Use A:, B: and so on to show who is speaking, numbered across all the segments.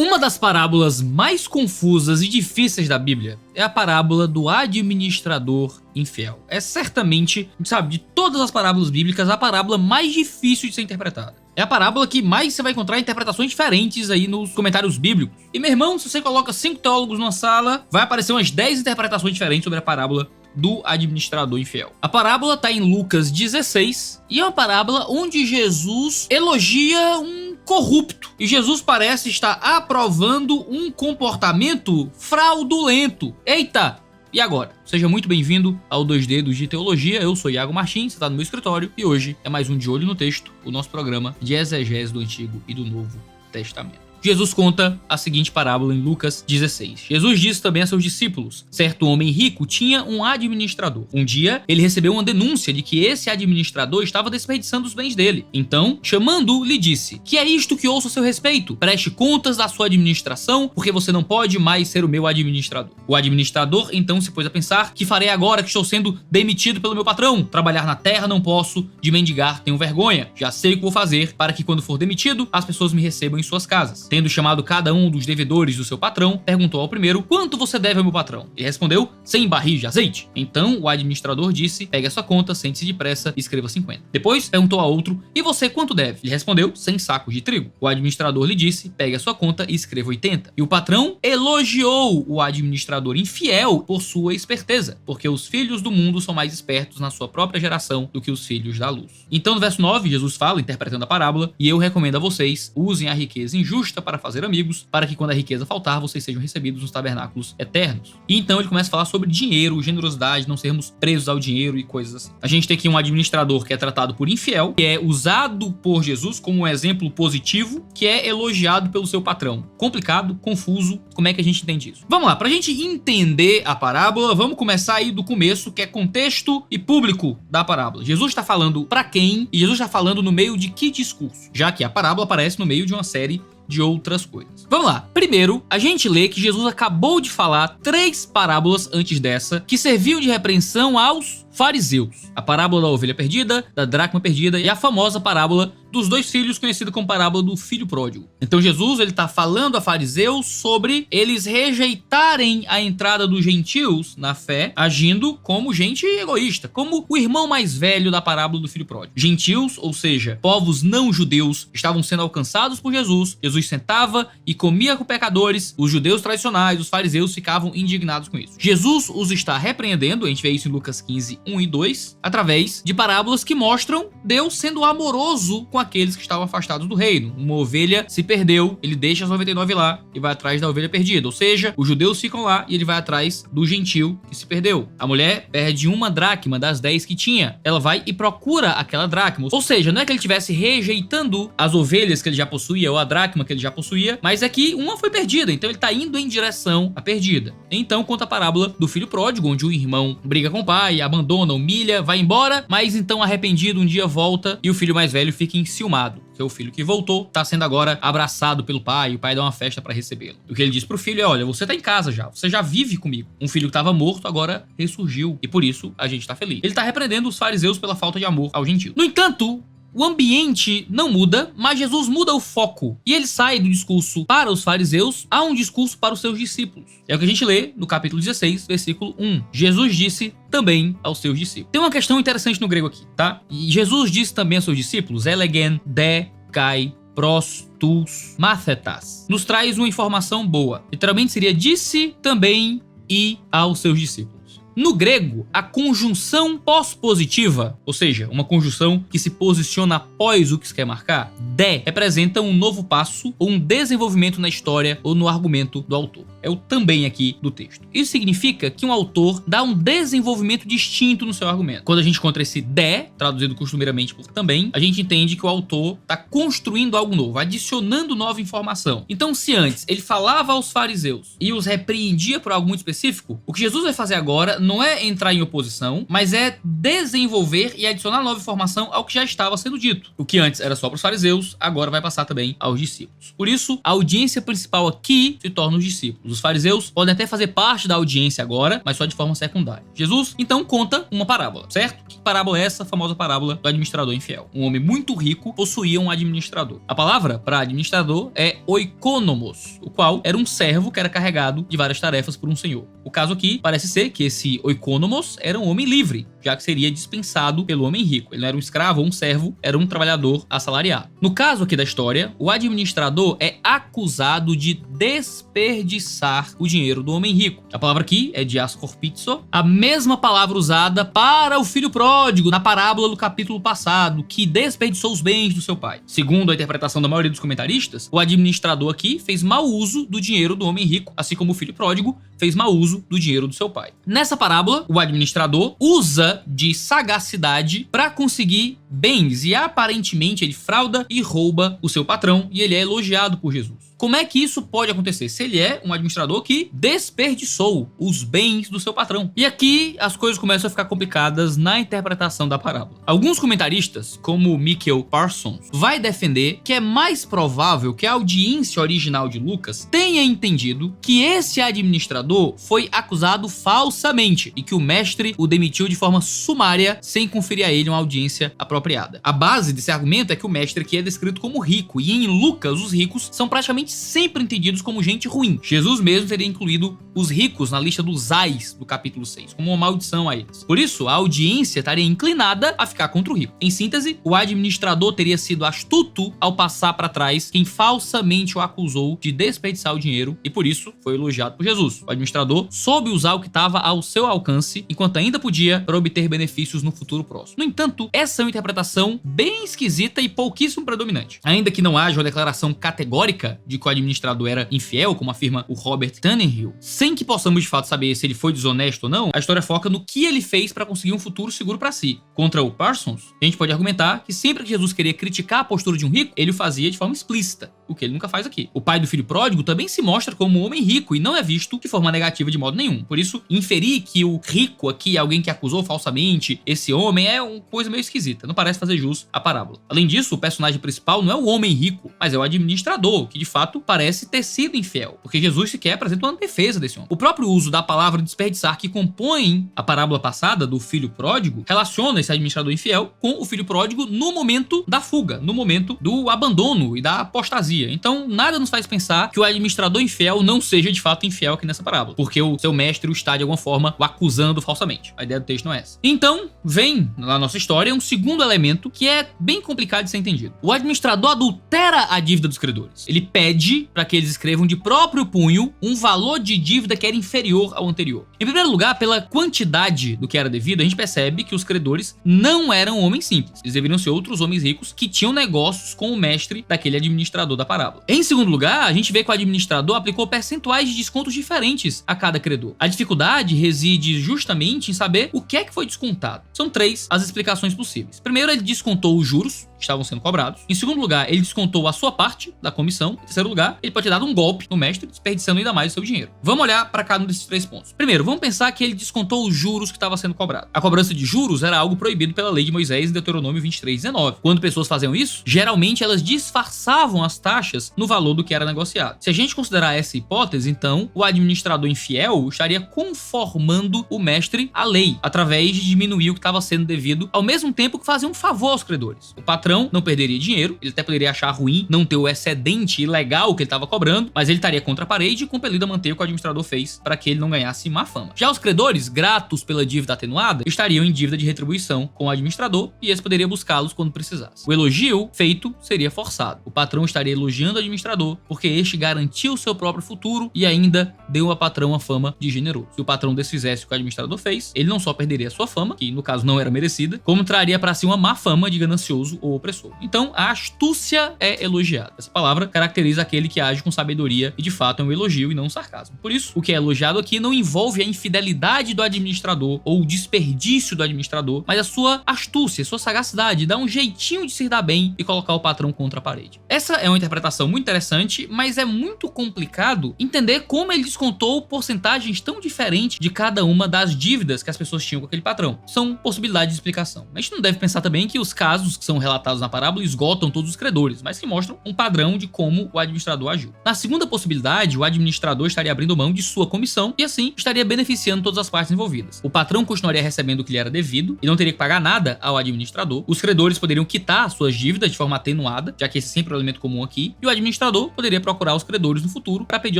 A: Uma das parábolas mais confusas e difíceis da Bíblia é a parábola do administrador infiel. É certamente, sabe, de todas as parábolas bíblicas, a parábola mais difícil de ser interpretada. É a parábola que mais você vai encontrar interpretações diferentes aí nos comentários bíblicos. E meu irmão, se você coloca 5 teólogos numa sala, vai aparecer umas 10 interpretações diferentes sobre a parábola do administrador infiel. A parábola está em Lucas 16 e é uma parábola onde Jesus elogia um corrupto. E Jesus parece estar aprovando um comportamento fraudulento. Eita! E agora? Seja muito bem-vindo ao 2 Dedos de Teologia. Eu sou Iago Martins, você está no meu escritório e hoje é mais um De Olho no Texto, o nosso programa de exegese do Antigo e do Novo Testamento. Jesus conta a seguinte parábola em Lucas 16. Jesus disse também a seus discípulos: certo homem rico tinha um administrador. Um dia, ele recebeu uma denúncia de que esse administrador estava desperdiçando os bens dele. Então, chamando-o, lhe disse: que é isto que ouço a seu respeito? Preste contas da sua administração, porque você não pode mais ser o meu administrador. O administrador, então, se pôs a pensar: que farei agora que estou sendo demitido pelo meu patrão? Trabalhar na terra não posso, de mendigar tenho vergonha. Já sei o que vou fazer para que quando for demitido, as pessoas me recebam em suas casas. Tendo chamado cada um dos devedores do seu patrão, perguntou ao primeiro: quanto você deve ao meu patrão? Ele respondeu: 100 barris de azeite. Então o administrador disse: pegue a sua conta, sente-se depressa e escreva 50. Depois perguntou a outro: e você quanto deve? Ele respondeu: 100 sacos de trigo. O administrador lhe disse: pegue a sua conta e escreva 80. E o patrão elogiou o administrador infiel por sua esperteza, porque os filhos do mundo são mais espertos na sua própria geração do que os filhos da luz. Então no verso 9, Jesus fala, interpretando a parábola: e eu recomendo a vocês, usem a riqueza injusta para fazer amigos, para que quando a riqueza faltar, vocês sejam recebidos nos tabernáculos eternos. E então ele começa a falar sobre dinheiro, generosidade, não sermos presos ao dinheiro e coisas assim. A gente tem aqui um administrador que é tratado por infiel, que é usado por Jesus como um exemplo positivo, que é elogiado pelo seu patrão. Complicado, confuso, como é que a gente entende isso? Vamos lá, pra gente entender a parábola, vamos começar aí do começo, que é contexto e público da parábola. Jesus está falando pra quem? E Jesus está falando no meio de que discurso? Já que a parábola aparece no meio de uma série de outras coisas. Vamos lá. Primeiro, a gente lê que Jesus acabou de falar 3 parábolas antes dessa que serviam de repreensão aos fariseus. A parábola da ovelha perdida, da dracma perdida e a famosa parábola dos 2 filhos, conhecida como parábola do filho pródigo. Então Jesus, ele tá falando a fariseus sobre eles rejeitarem a entrada dos gentios na fé, agindo como gente egoísta, como o irmão mais velho da parábola do filho pródigo. Gentios, ou seja, povos não judeus, estavam sendo alcançados por Jesus. Jesus sentava e comia com pecadores. Os judeus tradicionais, os fariseus, ficavam indignados com isso. Jesus os está repreendendo, a gente vê isso em Lucas 15, 1 e 2, através de parábolas que mostram Deus sendo amoroso com aqueles que estavam afastados do reino. Uma ovelha se perdeu, ele deixa as 99 lá e vai atrás da ovelha perdida. Ou seja, os judeus ficam lá e ele vai atrás do gentio que se perdeu. A mulher perde uma dracma das 10 que tinha. Ela vai e procura aquela dracma. Ou seja, não é que ele estivesse rejeitando as ovelhas que ele já possuía ou a dracma que ele já possuía, mas é que uma foi perdida, então ele está indo em direção à perdida. Então conta a parábola do filho pródigo, onde o irmão briga com o pai, abandona, humilha, vai embora, mas então arrependido um dia volta e o filho mais velho fica enciumado, que é o filho que voltou, está sendo agora abraçado pelo pai, e o pai dá uma festa para recebê-lo. O que ele diz pro filho é: olha, você tá em casa já, você já vive comigo. Um filho que estava morto agora ressurgiu, e por isso a gente tá feliz. Ele tá repreendendo os fariseus pela falta de amor ao gentio. No entanto, o ambiente não muda, mas Jesus muda o foco. E ele sai do discurso para os fariseus a um discurso para os seus discípulos. É o que a gente lê no capítulo 16, versículo 1. Jesus disse também aos seus discípulos. Tem uma questão interessante no grego aqui, tá? E Jesus disse também aos seus discípulos, elegen, de, kai, pros, tus, mathetas. Nos traz uma informação boa. Literalmente seria: disse também e aos seus discípulos. No grego, a conjunção pós-positiva, ou seja, uma conjunção que se posiciona após o que se quer marcar, de, representa um novo passo ou um desenvolvimento na história ou no argumento do autor. É o também aqui do texto. Isso significa que um autor dá um desenvolvimento distinto no seu argumento. Quando a gente encontra esse de, traduzido costumeiramente por também, a gente entende que o autor está construindo algo novo, adicionando nova informação. Então, se antes ele falava aos fariseus e os repreendia por algo muito específico, o que Jesus vai fazer agora não é entrar em oposição, mas é desenvolver e adicionar nova informação ao que já estava sendo dito. O que antes era só para os fariseus, agora vai passar também aos discípulos. Por isso, a audiência principal aqui se torna os discípulos. Os fariseus podem até fazer parte da audiência agora, mas só de forma secundária. Jesus, então, conta uma parábola, certo? Que parábola é essa? A famosa parábola do administrador infiel. Um homem muito rico possuía um administrador. A palavra para administrador é oikonomos, o qual era um servo que era carregado de várias tarefas por um senhor. O caso aqui parece ser que esse oikonomos era um homem livre, já que seria dispensado pelo homem rico. Ele não era um escravo ou um servo, era um trabalhador assalariado. No caso aqui da história, o administrador é acusado de desperdiçar o dinheiro do homem rico. A palavra aqui é diascorpizo, a mesma palavra usada para o filho pródigo na parábola do capítulo passado, que desperdiçou os bens do seu pai. Segundo a interpretação da maioria dos comentaristas, o administrador aqui fez mau uso do dinheiro do homem rico, assim como o filho pródigo fez mau uso do dinheiro do seu pai. Nessa parábola, o administrador usa de sagacidade para conseguir bens e aparentemente ele frauda e rouba o seu patrão e ele é elogiado por Jesus. Como é que isso pode acontecer? Se ele é um administrador que desperdiçou os bens do seu patrão. E aqui as coisas começam a ficar complicadas na interpretação da parábola. Alguns comentaristas, como Michael Parsons, vai defender que é mais provável que a audiência original de Lucas tenha entendido que esse administrador foi acusado falsamente e que o mestre o demitiu de forma sumária sem conferir a ele uma audiência apropriada. A base desse argumento é que o mestre aqui é descrito como rico e em Lucas os ricos são praticamente sempre entendidos como gente ruim. Jesus mesmo teria incluído os ricos na lista dos ais do capítulo 6, como uma maldição a eles. Por isso, a audiência estaria inclinada a ficar contra o rico. Em síntese, o administrador teria sido astuto ao passar para trás quem falsamente o acusou de desperdiçar o dinheiro e por isso foi elogiado por Jesus. O administrador soube usar o que estava ao seu alcance enquanto ainda podia para obter benefícios no futuro próximo. No entanto, essa é uma interpretação bem esquisita e pouquíssimo predominante. Ainda que não haja uma declaração categórica de que o administrador era infiel, como afirma o Robert Tannehill, sem que possamos de fato saber se ele foi desonesto ou não, a história foca no que ele fez para conseguir um futuro seguro para si. Contra o Parsons, a gente pode argumentar que sempre que Jesus queria criticar a postura de um rico, ele o fazia de forma explícita, o que ele nunca faz aqui. O pai do filho pródigo também se mostra como um homem rico e não é visto de forma negativa de modo nenhum. Por isso, inferir que o rico aqui é alguém que acusou falsamente esse homem é uma coisa meio esquisita, não parece fazer jus à parábola. Além disso, o personagem principal não é o homem rico, mas é o administrador, que de fato parece ter sido infiel, porque Jesus sequer apresenta uma defesa desse homem. O próprio uso da palavra desperdiçar que compõe a parábola passada do filho pródigo relaciona esse administrador infiel com o filho pródigo no momento da fuga, no momento do abandono e da apostasia. Então, nada nos faz pensar que o administrador infiel não seja de fato infiel aqui nessa parábola, porque o seu mestre o está de alguma forma o acusando falsamente. A ideia do texto não é essa. Então, vem na nossa história um segundo elemento que é bem complicado de ser entendido. O administrador adultera a dívida dos credores. Ele pede para que eles escrevam de próprio punho um valor de dívida que era inferior ao anterior. Em primeiro lugar, pela quantidade do que era devido, a gente percebe que os credores não eram homens simples. Eles deveriam ser outros homens ricos que tinham negócios com o mestre daquele administrador da parábola. Em segundo lugar, a gente vê que o administrador aplicou percentuais de descontos diferentes a cada credor. A dificuldade reside justamente em saber o que é que foi descontado. São três as explicações possíveis. Primeiro, ele descontou os juros que estavam sendo cobrados. Em segundo lugar, ele descontou a sua parte da comissão. Em terceiro lugar, ele pode ter dado um golpe no mestre, desperdiçando ainda mais o seu dinheiro. Vamos olhar para cada um desses três pontos. Primeiro, vamos pensar que ele descontou os juros que estavam sendo cobrados. A cobrança de juros era algo proibido pela lei de Moisés em Deuteronômio 23:19. Quando pessoas faziam isso, geralmente elas disfarçavam as taxas no valor do que era negociado. Se a gente considerar essa hipótese, então, o administrador infiel estaria conformando o mestre à lei, através de diminuir o que estava sendo devido, ao mesmo tempo que fazia um favor aos credores. O patrão não perderia dinheiro, ele até poderia achar ruim não ter o excedente ilegal que ele estava cobrando, mas ele estaria contra a parede e compelido a manter o que o administrador fez para que ele não ganhasse má fama. Já os credores, gratos pela dívida atenuada, estariam em dívida de retribuição com o administrador e esse poderia buscá-los quando precisasse. O elogio feito seria forçado. O patrão estaria elogiando o administrador porque este garantiu seu próprio futuro e ainda deu ao patrão a fama de generoso. Se o patrão desfizesse o que o administrador fez, ele não só perderia sua fama, que no caso não era merecida, como traria para si uma má fama de ganancioso ou opressor. Então, a astúcia é elogiada. Essa palavra caracteriza aquele que age com sabedoria e de fato é um elogio e não um sarcasmo. Por isso, o que é elogiado aqui não envolve a infidelidade do administrador ou o desperdício do administrador, mas a sua astúcia, sua sagacidade, dar um jeitinho de se dar bem e colocar o patrão contra a parede. Essa é uma interpretação muito interessante, mas é muito complicado entender como ele descontou porcentagens tão diferentes de cada uma das dívidas que as pessoas tinham com aquele patrão. São possibilidades de explicação. A gente não deve pensar também que os casos que são relatados na parábola esgotam todos os credores, mas que mostram um padrão de como o administrador agiu. Na segunda possibilidade, o administrador estaria abrindo mão de sua comissão e assim estaria beneficiando todas as partes envolvidas. O patrão continuaria recebendo o que lhe era devido e não teria que pagar nada ao administrador. Os credores poderiam quitar suas dívidas de forma atenuada, já que esse sempre é um elemento comum aqui, e o administrador poderia procurar os credores no futuro para pedir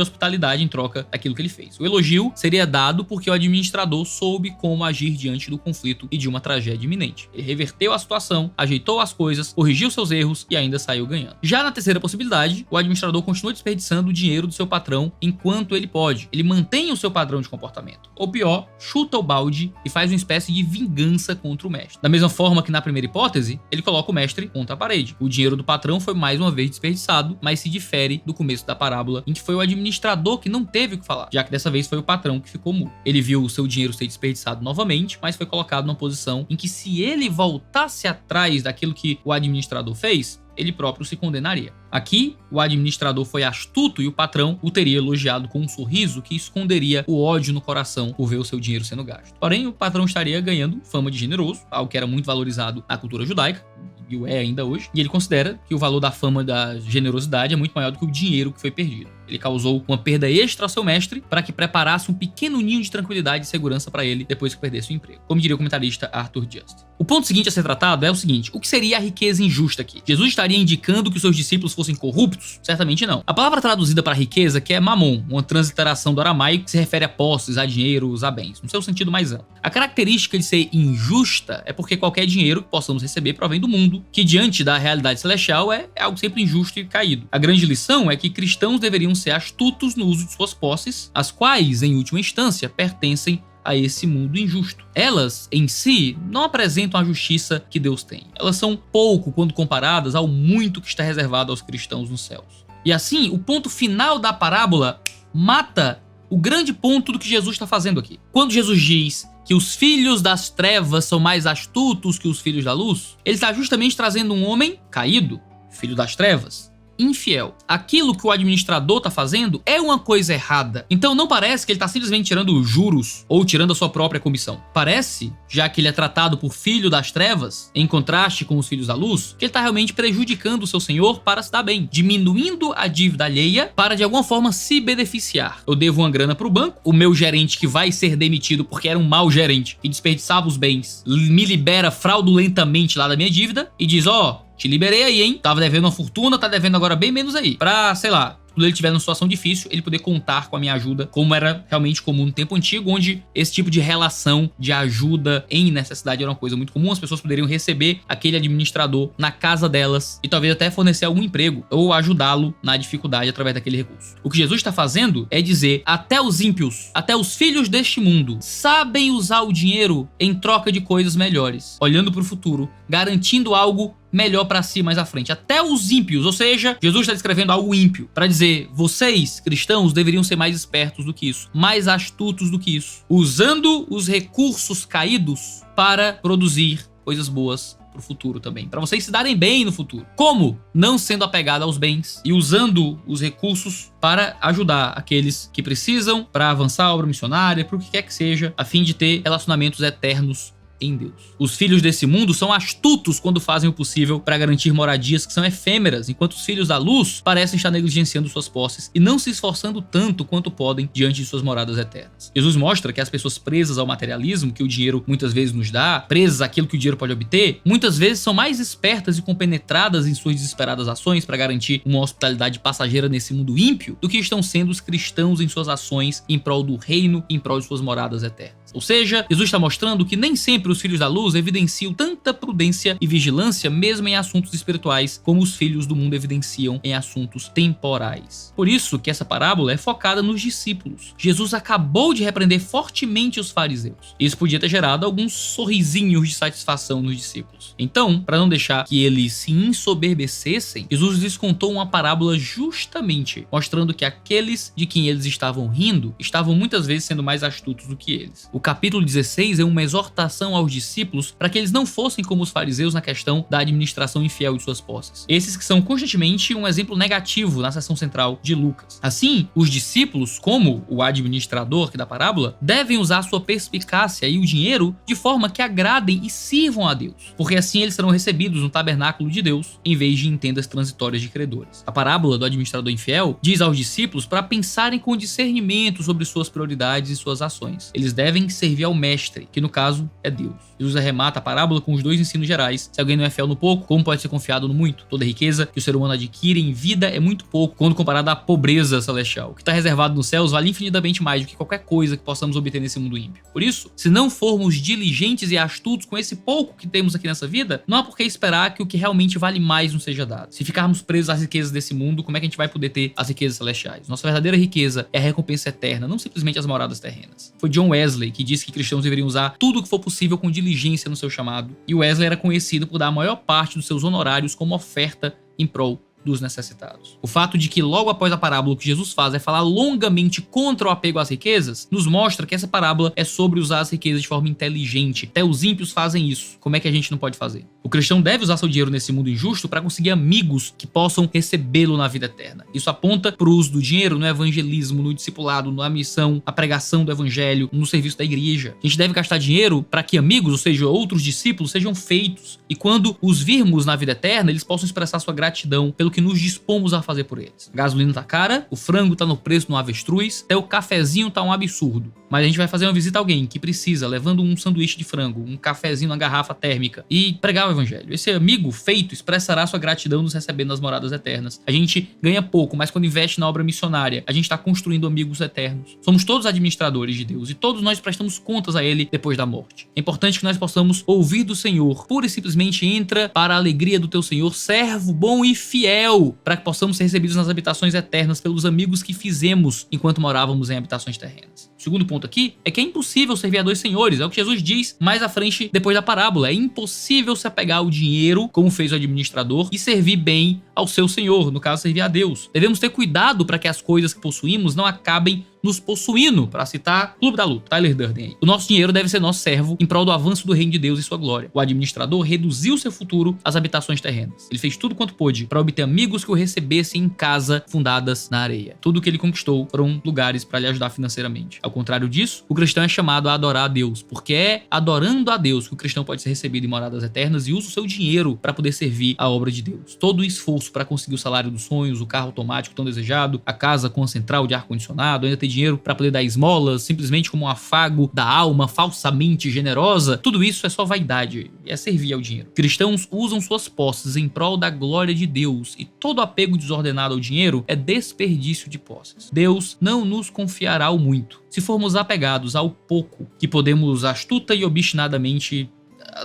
A: hospitalidade em troca daquilo que ele fez. O elogio seria dado porque o administrador soube como agir diante do conflito e de uma tragédia iminente. Ele reverteu a situação, ajeitou as coisas, corrigiu seus erros e ainda saiu ganhando. Já na terceira possibilidade, o administrador continua desperdiçando o dinheiro do seu patrão enquanto ele pode. Ele mantém o seu padrão de comportamento. Ou pior, chuta o balde e faz uma espécie de vingança contra o mestre. Da mesma forma que na primeira hipótese, ele coloca o mestre contra a parede. O dinheiro do patrão foi mais uma vez desperdiçado, mas se difere do começo da parábola, em que foi o administrador que não teve o que falar, já que dessa vez foi o patrão que ficou mudo. Ele viu o seu dinheiro ser desperdiçado novamente, mas foi colocado numa posição em que, se ele voltasse atrás daquilo que o administrador fez, ele próprio se condenaria. Aqui, o administrador foi astuto e o patrão o teria elogiado com um sorriso que esconderia o ódio no coração por ver o seu dinheiro sendo gasto. Porém, o patrão estaria ganhando fama de generoso, algo que era muito valorizado na cultura judaica, e o é ainda hoje, e ele considera que o valor da fama da generosidade é muito maior do que o dinheiro que foi perdido. Ele causou uma perda extra ao seu mestre para que preparasse um pequeno ninho de tranquilidade e segurança para ele depois que perdesse o emprego, como diria o comentarista Arthur Just. O ponto seguinte a ser tratado é o seguinte: o que seria a riqueza injusta aqui? Jesus estaria indicando que os seus discípulos fossem corruptos? Certamente não. A palavra traduzida para riqueza que é mamon, uma transliteração do aramaico que se refere a posses, a dinheiros, a bens, no seu sentido mais amplo. A característica de ser injusta é porque qualquer dinheiro que possamos receber provém do mundo, que diante da realidade celestial é algo sempre injusto e caído. A grande lição é que cristãos deveriam ser astutos no uso de suas posses, as quais, em última instância, pertencem a esse mundo injusto. Elas, em si, não apresentam a justiça que Deus tem. Elas são pouco quando comparadas ao muito que está reservado aos cristãos nos céus. E assim, o ponto final da parábola mata o grande ponto do que Jesus está fazendo aqui. Quando Jesus diz que os filhos das trevas são mais astutos que os filhos da luz, ele está justamente trazendo um homem caído, filho das trevas, infiel. Aquilo que o administrador está fazendo é uma coisa errada. Então não parece que ele está simplesmente tirando juros ou tirando a sua própria comissão. Parece, já que ele é tratado por filho das trevas, em contraste com os filhos da luz, que ele está realmente prejudicando o seu senhor para se dar bem, diminuindo a dívida alheia para de alguma forma se beneficiar. Eu devo uma grana para o banco, o meu gerente que vai ser demitido porque era um mau gerente e desperdiçava os bens, me libera fraudulentamente lá da minha dívida e diz: ó, te liberei aí, hein? Tava devendo uma fortuna, tá devendo agora bem menos aí. Pra, sei lá, quando ele estiver numa situação difícil, ele poder contar com a minha ajuda, como era realmente comum no tempo antigo, onde esse tipo de relação de ajuda em necessidade era uma coisa muito comum. As pessoas poderiam receber aquele administrador na casa delas e talvez até fornecer algum emprego ou ajudá-lo na dificuldade através daquele recurso. O que Jesus está fazendo é dizer: até os ímpios, até os filhos deste mundo sabem usar o dinheiro em troca de coisas melhores, olhando para o futuro, garantindo algo melhor para si mais à frente. Até os ímpios, ou seja, Jesus está descrevendo algo ímpio para dizer: vocês, cristãos, deveriam ser mais espertos do que isso, mais astutos do que isso, usando os recursos caídos para produzir coisas boas pro futuro também, para vocês se darem bem no futuro. Como? Não sendo apegado aos bens e usando os recursos para ajudar aqueles que precisam, para avançar a obra missionária, para o que quer que seja, a fim de ter relacionamentos eternos em Deus. Os filhos desse mundo são astutos quando fazem o possível para garantir moradias que são efêmeras, enquanto os filhos da luz parecem estar negligenciando suas posses e não se esforçando tanto quanto podem diante de suas moradas eternas. Jesus mostra que as pessoas presas ao materialismo que o dinheiro muitas vezes nos dá, presas àquilo que o dinheiro pode obter, muitas vezes são mais espertas e compenetradas em suas desesperadas ações para garantir uma hospitalidade passageira nesse mundo ímpio do que estão sendo os cristãos em suas ações em prol do reino, em prol de suas moradas eternas. Ou seja, Jesus está mostrando que nem sempre os filhos da luz evidenciam tanta prudência e vigilância mesmo em assuntos espirituais como os filhos do mundo evidenciam em assuntos temporais. Por isso que essa parábola é focada nos discípulos. Jesus acabou de repreender fortemente os fariseus. Isso podia ter gerado alguns sorrisinhos de satisfação nos discípulos. Então, para não deixar que eles se ensoberbecessem, Jesus lhes contou uma parábola justamente mostrando que aqueles de quem eles estavam rindo estavam muitas vezes sendo mais astutos do que eles. O capítulo 16 é uma exortação aos discípulos para que eles não fossem assim como os fariseus na questão da administração infiel de suas posses. Esses que são constantemente um exemplo negativo na seção central de Lucas. Assim, os discípulos, como o administrador aqui da parábola, devem usar sua perspicácia e o dinheiro de forma que agradem e sirvam a Deus, porque assim eles serão recebidos no tabernáculo de Deus, em vez de em tendas transitórias de credores. A parábola do administrador infiel diz aos discípulos para pensarem com discernimento sobre suas prioridades e suas ações. Eles devem servir ao mestre, que no caso é Deus. Jesus arremata a parábola com os dois ensinos gerais. Se alguém não é fiel no pouco, como pode ser confiado no muito? Toda riqueza que o ser humano adquire em vida é muito pouco quando comparada à pobreza celestial. O que está reservado nos céus vale infinitamente mais do que qualquer coisa que possamos obter nesse mundo ímpio. Por isso, se não formos diligentes e astutos com esse pouco que temos aqui nessa vida, não há por que esperar que o que realmente vale mais nos seja dado. Se ficarmos presos às riquezas desse mundo, como é que a gente vai poder ter as riquezas celestiais? Nossa verdadeira riqueza é a recompensa eterna, não simplesmente as moradas terrenas. Foi John Wesley que disse que cristãos deveriam usar tudo o que for possível com diligência no seu chamado, e Wesley era conhecido por dar a maior parte dos seus honorários como oferta em prol dos necessitados. O fato de que logo após a parábola o que Jesus faz é falar longamente contra o apego às riquezas, nos mostra que essa parábola é sobre usar as riquezas de forma inteligente. Até os ímpios fazem isso. Como é que a gente não pode fazer? O cristão deve usar seu dinheiro nesse mundo injusto para conseguir amigos que possam recebê-lo na vida eterna. Isso aponta para o uso do dinheiro no evangelismo, no discipulado, na missão, a pregação do evangelho, no serviço da igreja. A gente deve gastar dinheiro para que amigos, ou seja, outros discípulos, sejam feitos. E quando os virmos na vida eterna, eles possam expressar sua gratidão pelo que nos dispomos a fazer por eles. A gasolina tá cara, o frango tá no preço no avestruz, até o cafezinho tá um absurdo. Mas a gente vai fazer uma visita a alguém que precisa, levando um sanduíche de frango, um cafezinho na garrafa térmica e pregar o evangelho. Esse amigo feito expressará sua gratidão nos recebendo nas moradas eternas. A gente ganha pouco, mas quando investe na obra missionária, a gente está construindo amigos eternos. Somos todos administradores de Deus e todos nós prestamos contas a Ele depois da morte. É importante que nós possamos ouvir do Senhor. Pura e simplesmente entra para a alegria do teu Senhor, servo bom e fiel, para que possamos ser recebidos nas habitações eternas pelos amigos que fizemos enquanto morávamos em habitações terrenas. O segundo ponto aqui é que é impossível servir a dois senhores. É o que Jesus diz mais à frente depois da parábola. É impossível se apegar ao dinheiro, como fez o administrador, e servir bem ao seu senhor, no caso servir a Deus. Devemos ter cuidado para que as coisas que possuímos não acabem nos possuindo, para citar Clube da Luta, Tyler Durden aí. O nosso dinheiro deve ser nosso servo em prol do avanço do reino de Deus e sua glória. O administrador reduziu seu futuro às habitações terrenas. Ele fez tudo quanto pôde para obter amigos que o recebessem em casa fundadas na areia. Tudo o que ele conquistou foram lugares para lhe ajudar financeiramente. Ao contrário disso, o cristão é chamado a adorar a Deus, porque é adorando a Deus que o cristão pode ser recebido em moradas eternas e usa o seu dinheiro para poder servir a obra de Deus. Todo o esforço para conseguir o salário dos sonhos, o carro automático tão desejado, a casa com a central de ar-condicionado, ainda ter dinheiro para poder dar esmolas, simplesmente como um afago da alma falsamente generosa, tudo isso é só vaidade, é servir ao dinheiro. Cristãos usam suas posses em prol da glória de Deus e todo apego desordenado ao dinheiro é desperdício de posses. Deus não nos confiará o muito, se formos apegados ao pouco que podemos astuta e obstinadamente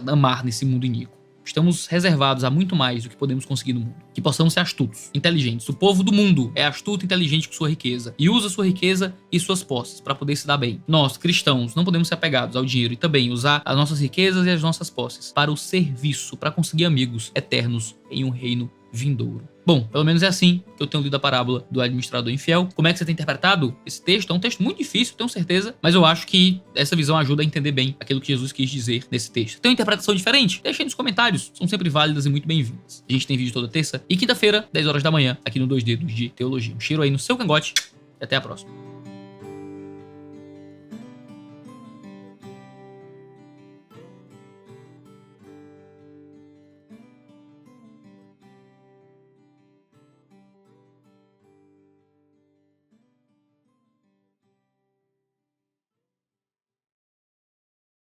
A: amar nesse mundo iníquo. Estamos reservados a muito mais do que podemos conseguir no mundo. Que possamos ser astutos, inteligentes. O povo do mundo é astuto e inteligente com sua riqueza e usa sua riqueza e suas posses para poder se dar bem. Nós, cristãos, não podemos ser apegados ao dinheiro e também usar as nossas riquezas e as nossas posses para o serviço, para conseguir amigos eternos em um reino vindouro. Bom, pelo menos é assim que eu tenho lido a parábola do administrador infiel. Como é que você tem interpretado esse texto? É um texto muito difícil, tenho certeza, mas eu acho que essa visão ajuda a entender bem aquilo que Jesus quis dizer nesse texto. Tem uma interpretação diferente? Deixa aí nos comentários, são sempre válidas e muito bem-vindas. A gente tem vídeo toda terça e quinta-feira, 10 horas da manhã, aqui no 2 Dedos de Teologia. Um cheiro aí no seu cangote e até a próxima.